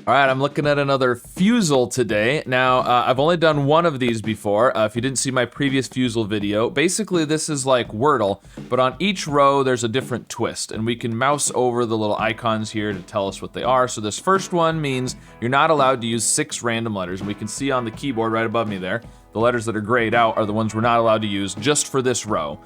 All right, I'm looking at another Fusele today. Now, I've only done one of these before. If you didn't see my previous Fusele video, basically this is like Wordle, but on each row there's a different twist, and we can mouse over the little icons here to tell us what they are. So this first one means you're not allowed to use 6 random letters, and we can see on the keyboard right above me there, the letters that are grayed out are the ones we're not allowed to use just for this row.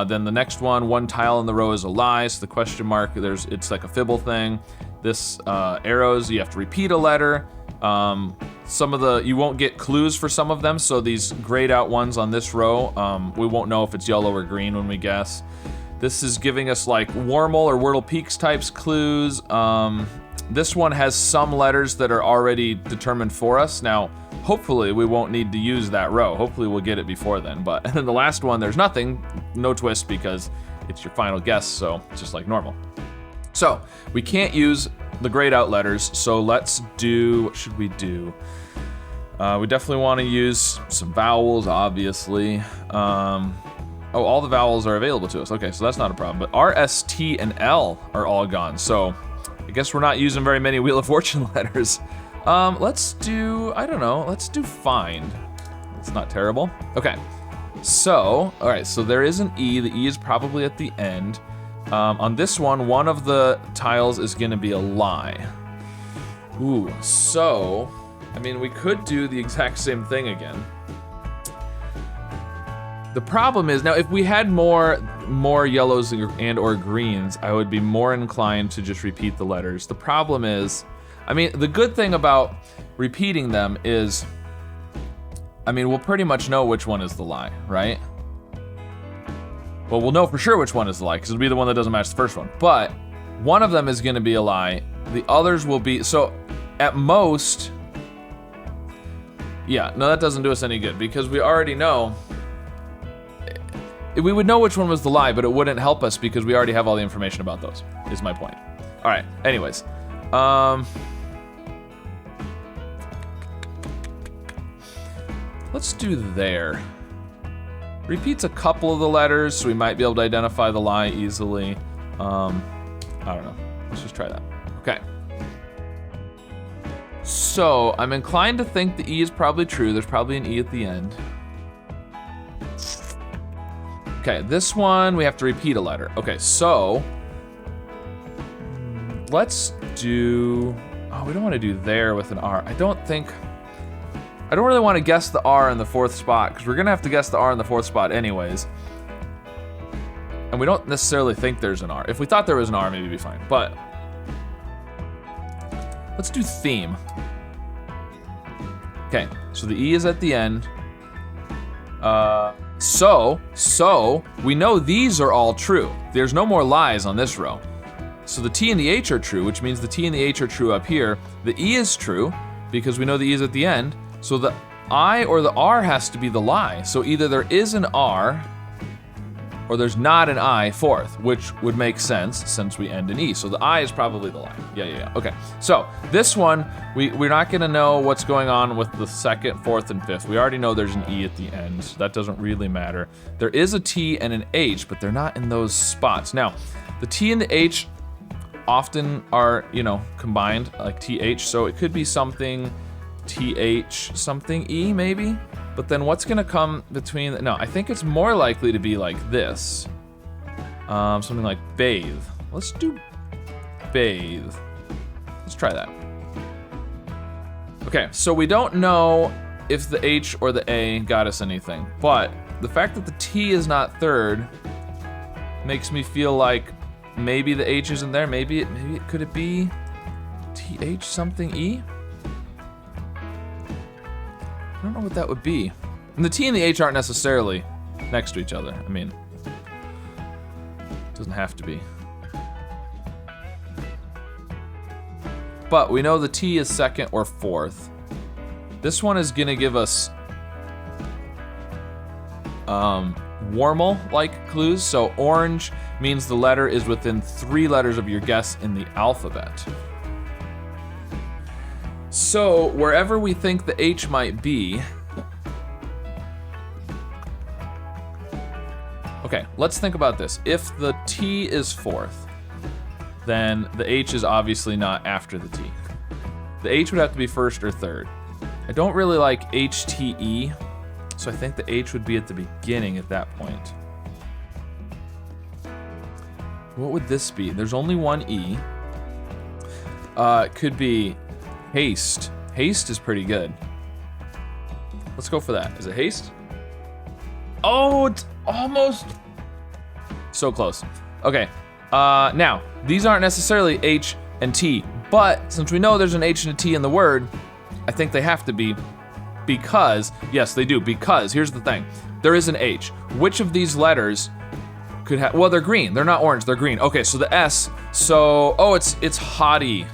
Then the next one tile in the row is a lie, so the question mark, it's like a fibble thing. This arrows, you have to repeat a letter. You won't get clues for some of them, so these grayed out ones on this row, we won't know if it's yellow or green when we guess. This is giving us like Wormel or Wordle Peaks types clues. This one has some letters that are already determined for us. Now, hopefully we won't need to use that row. Hopefully we'll get it before then. But and then the last one, there's nothing, no twist because it's your final guess, so it's just like normal. So we can't use the grayed out letters, so let's do, what should we do? We definitely want to use some vowels, obviously. All the vowels are available to us. Okay, so that's not a problem. But R, S, T, and L are all gone. So I guess we're not using very many Wheel of Fortune letters. Let's do, I don't know, let's do find. It's not terrible. Okay, so, all right, so there is an E. The E is probably at the end. On this one of the tiles is gonna be a lie. Ooh, so, I mean, we could do the exact same thing again. The problem is, now if we had more yellows and or greens, I would be more inclined to just repeat the letters. The problem is, I mean, the good thing about repeating them is, I mean, we'll pretty much know which one is the lie, right? Well, we'll know for sure which one is the lie, because it'll be the one that doesn't match the first one. But one of them is gonna be a lie. The others will be, so at most, yeah, no, that doesn't do us any good, because we already know, we would know which one was the lie, but it wouldn't help us because we already have all the information about those, is my point. All right, anyways. Let's do there. Repeats a couple of the letters, so we might be able to identify the lie easily. I don't know. Let's just try that. Okay. So, I'm inclined to think the E is probably true. There's probably an E at the end. Okay, this one, we have to repeat a letter. Okay, so, let's do, oh, we don't want to do there with an R. I don't really want to guess the R in the 4th spot, because we're going to have to guess the R in the 4th spot anyways. And we don't necessarily think there's an R. If we thought there was an R, maybe it'd be fine. But let's do theme. Okay, so the E is at the end. So we know these are all true. There's no more lies on this row. So the T and the H are true, which means the T and the H are true up here. The E is true, because we know the E is at the end. So the I or the R has to be the lie. So either there is an R or there's not an I 4th, which would make sense since we end in E. So the I is probably the lie. Yeah. Okay. So this one, we're not gonna know what's going on with the 2nd, 4th, and 5th. We already know there's an E at the end. So that doesn't really matter. There is a T and an H, but they're not in those spots. Now, the T and the H often are, combined, like TH. So it could be something TH something E maybe, but then what's gonna come between, no, I think it's more likely to be like this. Something like bathe. Let's do bathe. Let's try that. Okay, so we don't know if the H or the A got us anything, but the fact that the T is not 3rd makes me feel like maybe the H isn't there. Maybe could it be TH something E? I don't know what that would be. And the T and the H aren't necessarily next to each other. I mean, it doesn't have to be. But we know the T is 2nd or 4th. This one is gonna give us Wormel-like clues. So orange means the letter is within 3 letters of your guess in the alphabet. So, wherever we think the H might be, okay, let's think about this. If the T is 4th, then the H is obviously not after the T. The H would have to be first or third. I don't really like HTE, so I think the H would be at the beginning at that point. What would this be? There's only one E. It could be haste. Haste is pretty good. Let's go for that. Is it haste? Oh, it's almost so close. Okay. Now, these aren't necessarily H and T, but since we know there's an H and a T in the word, I think they have to be because, yes, they do, because here's the thing. There is an H. Which of these letters could have, well, they're green. They're not orange, they're green. Okay, so the S, so, oh, it's haughty.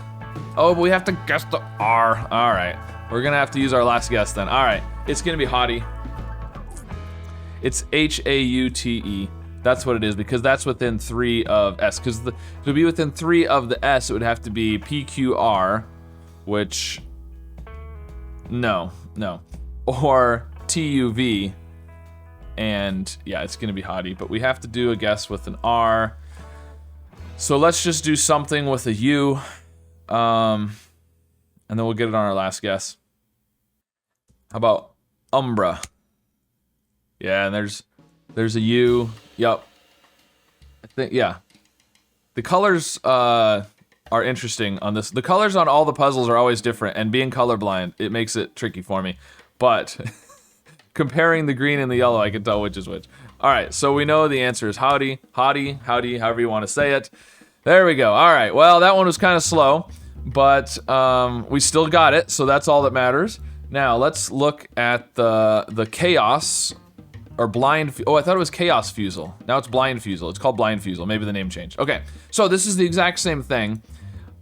Oh, but we have to guess the R. All right, we're gonna have to use our last guess then. All right, it's gonna be haughty. It's H-A-U-T-E. That's what it is, because that's within 3 of S. Because to be within 3 of the S, it would have to be P-Q-R, which, no. Or T-U-V, and yeah, it's gonna be haughty, but we have to do a guess with an R. So let's just do something with a U, and then we'll get it on our last guess. How about Umbra? Yeah, and there's a U. Yep. I think, yeah. The colors are interesting on this. The colors on all the puzzles are always different, and being colorblind, it makes it tricky for me. But comparing the green and the yellow, I can tell which is which. All right, so we know the answer is howdy, however you want to say it. There we go. All right, well, that one was kind of slow, but we still got it, so that's all that matters. Now, let's look at the chaos. Or blind, oh, I thought it was Chaos Fusel. Now it's Blind Fusel. It's called Blind Fusel. Maybe the name changed. Okay, so this is the exact same thing,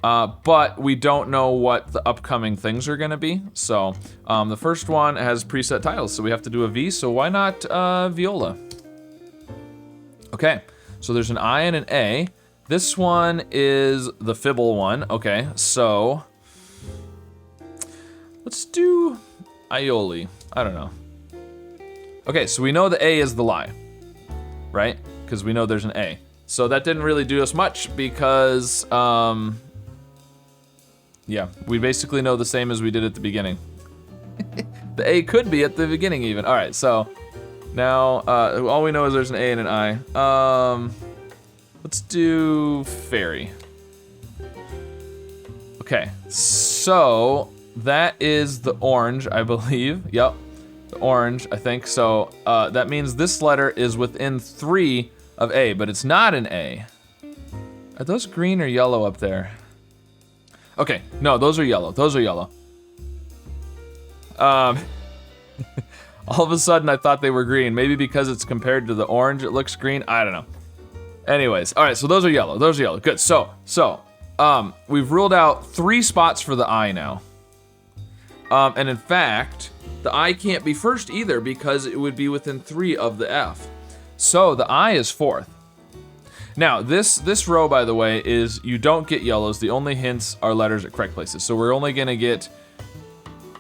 but we don't know what the upcoming things are gonna be. So the first one has preset titles, so we have to do a V, so why not Viola? Okay, so there's an I and an A. This one is the Fibble one. Okay, so let's do Aioli. I don't know. Okay, so we know the A is the lie, right? Because we know there's an A. So that didn't really do us much because, yeah, we basically know the same as we did at the beginning. The A could be at the beginning even. All right, so now all we know is there's an A and an I. Let's do fairy. Okay, so that is the orange, I believe. Yep. The orange, I think. So that means this letter is within 3 of A, but it's not an A. Are those green or yellow up there? Okay, no, those are yellow. Those are yellow. All of a sudden I thought they were green. Maybe because it's compared to the orange, it looks green. I don't know. Anyways, all right, so those are yellow. Those are yellow. Good. So we've ruled out 3 spots for the I now. And in fact, the I can't be first either because it would be within 3 of the F. So the I is 4th. Now, this row, by the way, is you don't get yellows. The only hints are letters at correct places. So we're only gonna get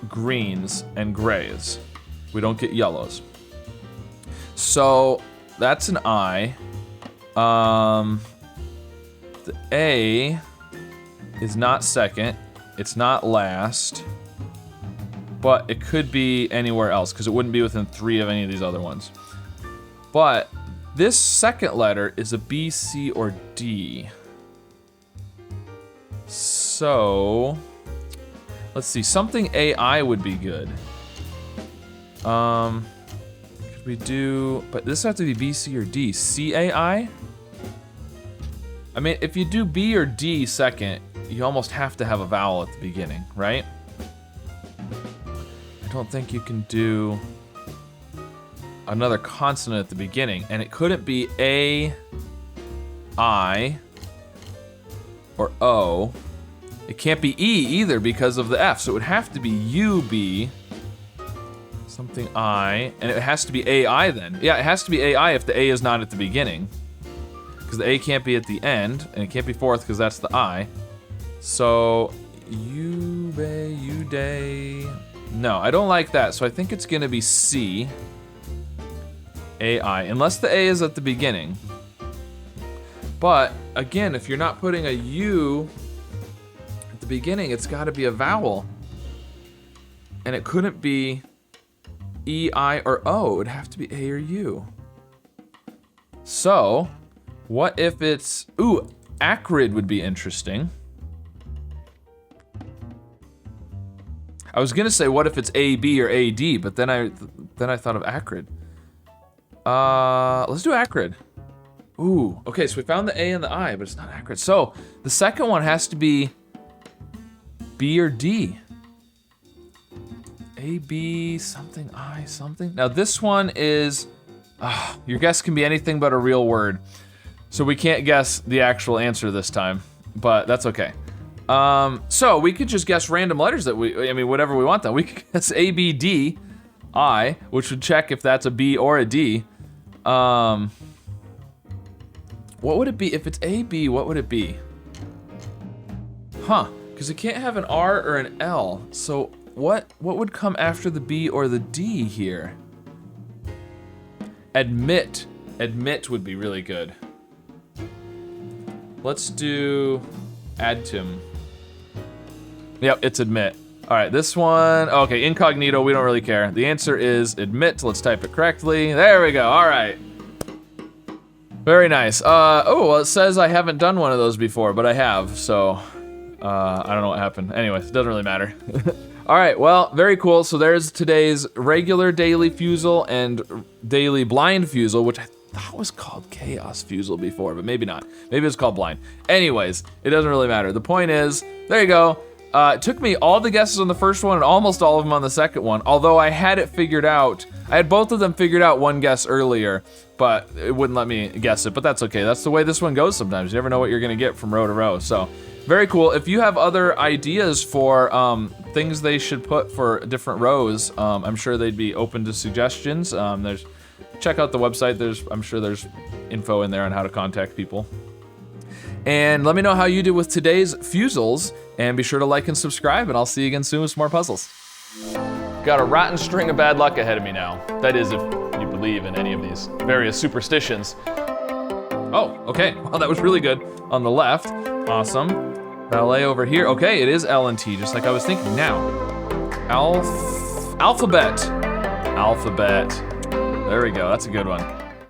greens and grays. We don't get yellows. So that's an I. The A is not second. It's not last. But it could be anywhere else because it wouldn't be within 3 of any of these other ones. But this second letter is a B, C, or D. So let's see, something AI would be good. Could we do, but this has to be B, C, or D. CAI? I mean, if you do B or D second, you almost have to have a vowel at the beginning, right? I don't think you can do another consonant at the beginning, and it couldn't be A, I, or O. It can't be E either because of the F, so it would have to be U, B, something I, and it has to be AI then. Yeah, it has to be AI if the A is not at the beginning, because the A can't be at the end, and it can't be 4th because that's the I. So, U-day. No, I don't like that, so I think it's gonna be C, AI, unless the A is at the beginning. But, again, if you're not putting a U at the beginning, it's got to be a vowel. And it couldn't be E, I, or O. It would have to be A or U. So, what if it's... Ooh, acrid would be interesting. I was gonna say, what if it's A, B, or A, D, but then I thought of acrid. Let's do acrid. Ooh, okay, so we found the A and the I, but it's not acrid. So, the second one has to be B or D. A, B, something, I, something. Now this one is, your guess can be anything but a real word. So we can't guess the actual answer this time, but that's okay. So we could just guess random letters that whatever we want then. We could guess A, B, D, I, which would check if that's a B or a D. What would it be? If it's A, B, what would it be? Huh, because it can't have an R or an L. So what would come after the B or the D here? Admit. Admit would be really good. Let's do adtim. Yep, it's admit. All right, this one, okay, incognito, we don't really care. The answer is admit. Let's type it correctly. There we go, all right. Very nice. Oh, well, it says I haven't done one of those before, but I have, so I don't know what happened. Anyways, it doesn't really matter. All right, well, very cool. So there's today's regular daily Fusel and daily blind Fusel, which I thought was called Chaos Fusel before, but maybe not. Maybe it's called blind. Anyways, it doesn't really matter. The point is, there you go. It took me all the guesses on the first one and almost all of them on the second one, although I had it figured out. I had both of them figured out one guess earlier, but it wouldn't let me guess it, but that's okay. That's the way this one goes sometimes. You never know what you're gonna get from row to row, so. Very cool. If you have other ideas for things they should put for different rows, I'm sure they'd be open to suggestions. Check out the website. I'm sure there's info in there on how to contact people. And let me know how you do with today's Fusels, and be sure to like and subscribe, and I'll see you again soon with some more puzzles. Got a rotten string of bad luck ahead of me now. That is, if you believe in any of these various superstitions. Oh, okay. Well, that was really good. On the left, awesome. Ballet over here. Okay, it is L and T, just like I was thinking. Now, alphabet. Alphabet. There we go. That's a good one.